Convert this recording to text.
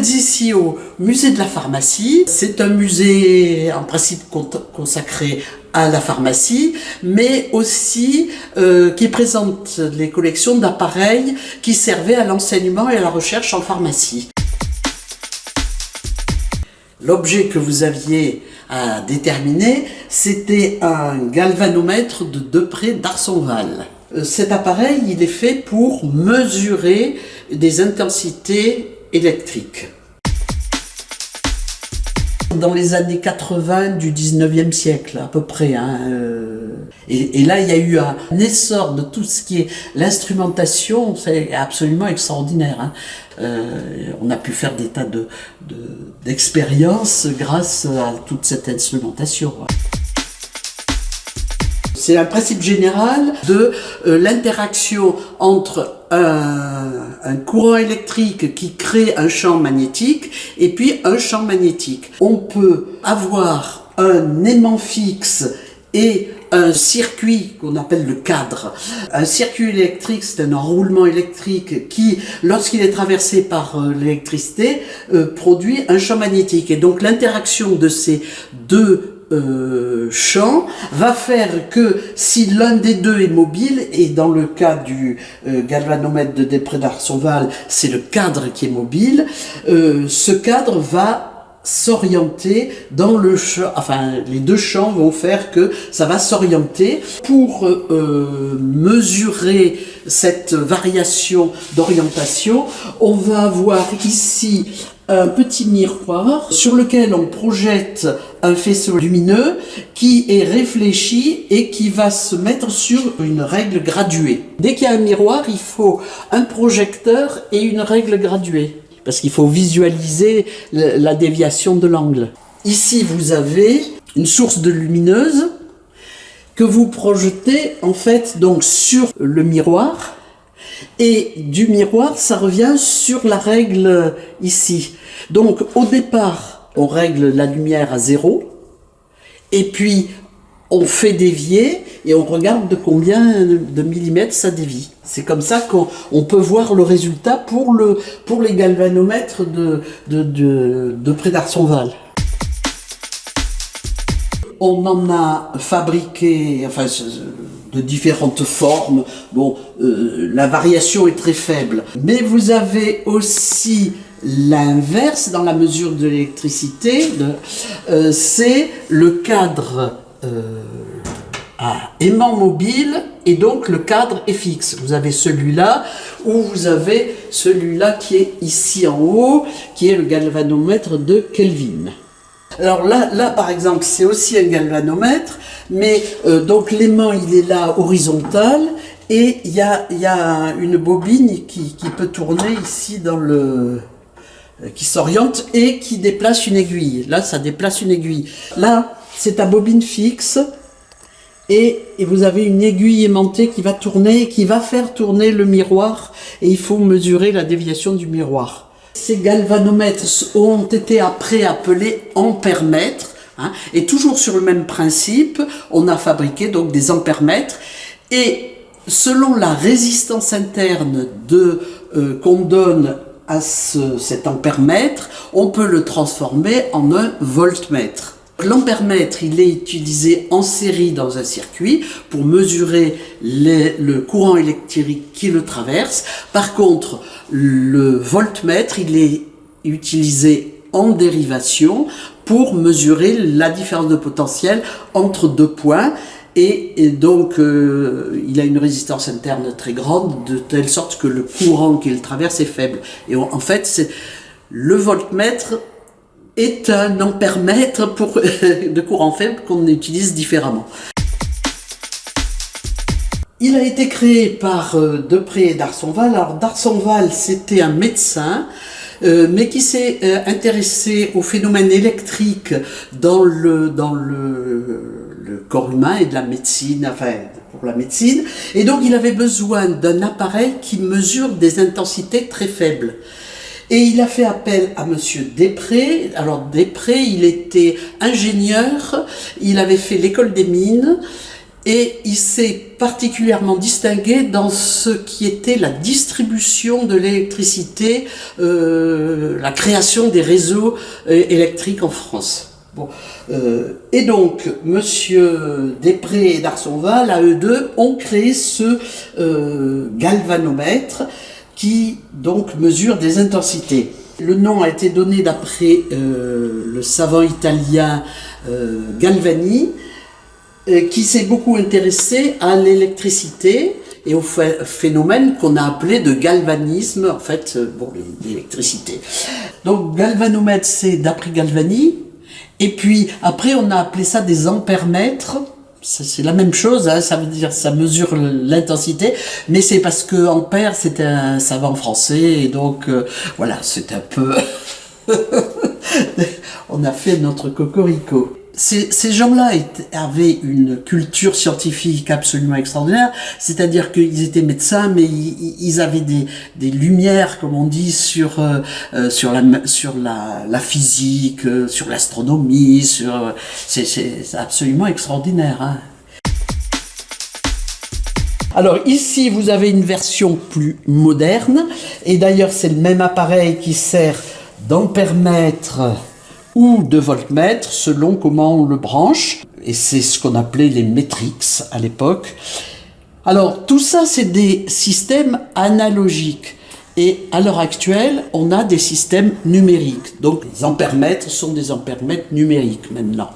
êtes ici au musée de la pharmacie. C'est un musée en principe consacré à la pharmacie, mais aussi qui présente les collections d'appareils qui servaient à l'enseignement et à la recherche en pharmacie. L'objet que vous aviez à déterminer, c'était un galvanomètre de Depré d'Arsonval. Cet appareil, il est fait pour mesurer des intensités électriques. Dans les années 80 du 19e siècle, à peu près. Et là, il y a eu un essor de tout ce qui est l'instrumentation, c'est absolument extraordinaire. On a pu faire des tas d'expériences grâce à toute cette instrumentation. C'est un principe général de l'interaction entre un courant électrique qui crée un champ magnétique et puis un champ magnétique. On peut avoir un aimant fixe et un circuit qu'on appelle le cadre. Un circuit électrique, c'est un enroulement électrique qui, lorsqu'il est traversé par l'électricité, produit un champ magnétique. Et donc l'interaction de ces deux champ va faire que si l'un des deux est mobile, et dans le cas du galvanomètre de Depré d'Arsonval, c'est le cadre qui est mobile, ce cadre va s'orienter dans le champ, enfin les deux champs vont faire que ça va s'orienter. Pour mesurer cette variation d'orientation, on va avoir ici un petit miroir sur lequel on projette un faisceau lumineux qui est réfléchi et qui va se mettre sur une règle graduée. Dès qu'il y a un miroir, il faut un projecteur et une règle graduée, parce qu'il faut visualiser la déviation de l'angle. Ici, vous avez une source de lumineuse que vous projetez en fait donc sur le miroir. Et du miroir, ça revient sur la règle ici. Donc au départ, on règle la lumière à 0, et puis on fait dévier, et on regarde de combien de millimètres ça dévie. C'est comme ça qu'on peut voir le résultat pour les galvanomètres de Depré d'Arsonval. On en a fabriqué, enfin, de différentes formes. Bon, la variation est très faible. Mais vous avez aussi l'inverse dans la mesure de l'électricité. C'est le cadre à aimant mobile, et donc le cadre est fixe. Vous avez celui-là, ou vous avez celui-là qui est ici en haut, qui est le galvanomètre de Kelvin. Alors là par exemple, c'est aussi un galvanomètre, mais donc l'aimant il est là horizontal, et il y a une bobine qui peut tourner ici qui s'oriente et qui déplace une aiguille. Là, ça déplace une aiguille. Là, c'est ta bobine fixe, et vous avez une aiguille aimantée qui va tourner, qui va faire tourner le miroir, et il faut mesurer la déviation du miroir. Ces galvanomètres ont été après appelés ampèremètres, et toujours sur le même principe, on a fabriqué donc des ampèremètres, et selon la résistance interne qu'on donne à cet ampèremètre, on peut le transformer en un voltmètre. L'ampèremètre, il est utilisé en série dans un circuit pour mesurer le courant électrique qui le traverse. Par contre, le voltmètre, il est utilisé en dérivation pour mesurer la différence de potentiel entre deux points. Et donc, il a une résistance interne très grande, de telle sorte que le courant qu'il traverse est faible. Et en fait, le voltmètre est un ampèremètre de courant faible qu'on utilise différemment. Il a été créé par Depré d'Arsonval. Alors d'Arsonval, c'était un médecin, mais qui s'est intéressé aux phénomènes électriques dans le corps humain et de la médecine, enfin pour la médecine. Et donc il avait besoin d'un appareil qui mesure des intensités très faibles. Et il a fait appel à monsieur Depré. Alors Depré, il était ingénieur, il avait fait l'école des mines, Et il s'est particulièrement distingué dans ce qui était la distribution de l'électricité, la création des réseaux électriques en France. Bon, et donc, Monsieur Després et Darsonval, à eux deux, ont créé ce galvanomètre qui donc mesure des intensités. Le nom a été donné d'après le savant italien Galvani, qui s'est beaucoup intéressé à l'électricité et au phénomène qu'on a appelé de galvanisme, en fait, l'électricité. Donc, galvanomètre, c'est d'après Galvani. Et puis, après, on a appelé ça des ampèremètres. C'est la même chose, hein, ça veut dire ça mesure l'intensité, mais c'est parce que ampère, c'est un savant français, et donc, voilà, c'est un peu... On a fait notre cocorico. Ces gens-là avaient une culture scientifique absolument extraordinaire, c'est-à-dire qu'ils étaient médecins, mais ils avaient des lumières, comme on dit, sur la physique, sur l'astronomie, c'est absolument extraordinaire. Hein. Alors ici, vous avez une version plus moderne, et d'ailleurs c'est le même appareil qui sert d'ampèremètre ou de voltmètre, selon comment on le branche. Et c'est ce qu'on appelait les métrix à l'époque. Alors, tout ça, c'est des systèmes analogiques. Et à l'heure actuelle, on a des systèmes numériques. Donc, les ampèremètres sont des ampèremètres numériques maintenant.